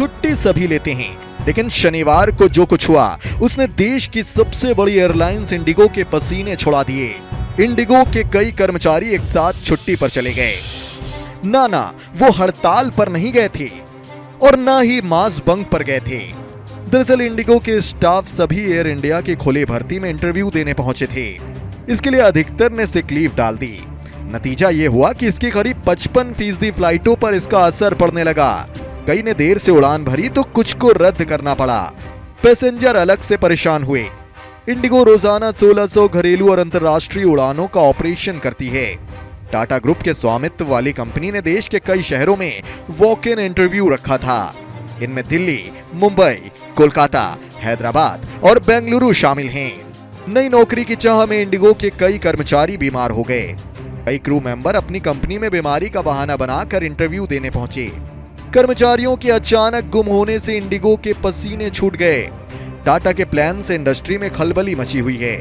छुट्टी सभी लेते हैं, लेकिन शनिवार को जो कुछ हुआ उसने देश की सबसे बड़ी एयरलाइंस इंडिगो के पसीने छुड़ा दिए। इंडिगो के कई कर्मचारी एक साथ छुट्टी पर चले गए। ना, वो हड़ताल पर नहीं गए थे और ना ही मास बंक पर गए थे। दरअसल इंडिगो के स्टाफ सभी एयर इंडिया की खुली भर्ती में इंटरव्यू देने पहुंचे थे। इसके लिए अधिकतर ने सिक लीव डाल दी। नतीजा ये हुआ कि इसकी करीब 55% फ्लाइटों पर इसका असर पड़ने लगा। कई ने देर से उड़ान भरी तो कुछ को रद्द करना पड़ा। पैसेंजर अलग से परेशान हुए। इंडिगो रोजाना 1600 घरेलू और अंतर्राष्ट्रीय उड़ानों का ऑपरेशन करती है। टाटा ग्रुप के स्वामित्व वाली कंपनी ने देश के कई शहरों में वॉक इन इंटरव्यू रखा था। इनमें दिल्ली, मुंबई, कोलकाता, हैदराबाद और बेंगलुरु शामिल हैं। नई नौकरी की चाह में इंडिगो के कई कर्मचारी बीमार हो गए। कई क्रू मेंबर अपनी कंपनी में बीमारी का बहाना बनाकर इंटरव्यू देने पहुंचे। कर्मचारियों के अचानक गुम होने से इंडिगो के पसीने छूट गए। टाटा के प्लान से इंडस्ट्री में खलबली मची हुई है।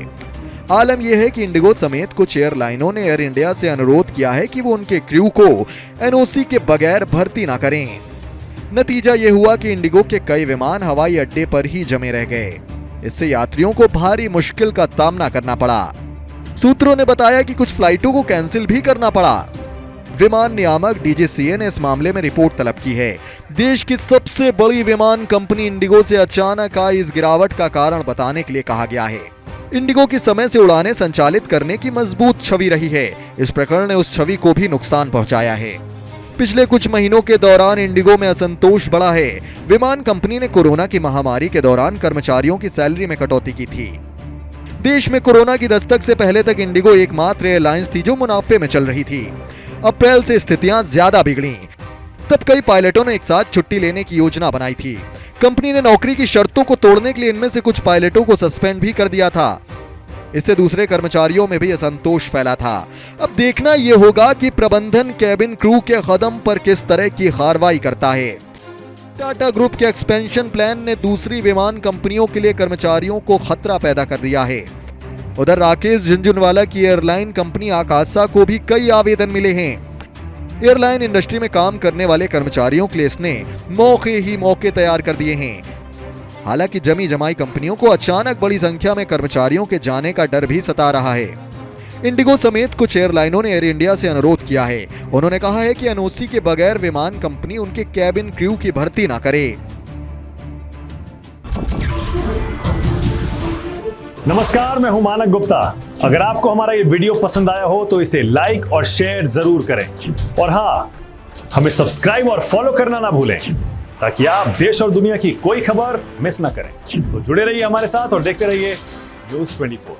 आलम यह है कि इंडिगो समेत कुछ एयरलाइनों ने एयर इंडिया से अनुरोध किया है कि वो उनके क्रू को एनओसी के बगैर भर्ती ना करें। नतीजा ये हुआ कि इंडिगो के कई विमान हवाई अड्डे पर ही जमे रह गए। इससे यात्रियों को भारी मुश्किल का सामना करना पड़ा। सूत्रों ने बताया कि कुछ फ्लाइटों को कैंसिल भी करना पड़ा। विमान नियामक डीजीसीए ने इस मामले में रिपोर्ट तलब की है। देश की सबसे बड़ी विमान कंपनी इंडिगो से अचानक आई इस गिरावट का कारण बताने के लिए कहा गया है। इंडिगो की समय से उड़ानें संचालित करने की मजबूत छवि रही है। इस प्रकरण ने उस छवि को भी नुकसान पहुंचाया है। पिछले कुछ महीनों के दौरान इंडिगो में असंतोष बढ़ा है। विमान कंपनी ने कोरोना की महामारी के दौरान कर्मचारियों की सैलरी में कटौती की थी। देश में कोरोना की दस्तक से पहले तक इंडिगो एकमात्र एयरलाइंस थी जो मुनाफे में चल रही थी। अप्रैल से स्थितियां ज्यादा बिगड़ी। तब कई पायलटों ने एक साथ छुट्टी लेने की योजना बनाई थी। कंपनी ने नौकरी की शर्तों को तोड़ने के लिए इनमें से कुछ पायलटों को सस्पेंड भी कर दिया था। इससे दूसरे कर्मचारियों में भी असंतोष फैला था। अब देखना यह होगा कि प्रबंधन कैबिन क्रू के कदम पर किस तरह की कार्रवाई करता है। टाटा ग्रुप के एक्सपेंशन प्लान ने दूसरी विमान कंपनियों के लिए कर्मचारियों को खतरा पैदा कर दिया है। उधर राकेश झुनझुनवाला की एयरलाइन कंपनी आकाशा को भी कई आवेदन मिले हैं। एयरलाइन इंडस्ट्री में काम करने वाले कर्मचारियों के लिए इसने मौके तैयार कर दिए हैं। हालांकि जमी जमाई कंपनियों को अचानक बड़ी संख्या में कर्मचारियों के जाने का डर भी सता रहा है। इंडिगो समेत कुछ एयरलाइनों ने एयर इंडिया से अनुरोध किया है। उन्होंने कहा है कि एनओसी के बगैर विमान कंपनी उनके कैबिन क्रू की भर्ती ना करे। नमस्कार, मैं हूं मानक गुप्ता। अगर आपको हमारा ये वीडियो पसंद आया हो तो इसे लाइक और शेयर जरूर करें। और हाँ, हमें सब्सक्राइब और फॉलो करना ना भूलें ताकि आप देश और दुनिया की कोई खबर मिस ना करें। तो जुड़े रहिए हमारे साथ और देखते रहिए न्यूज़ 24।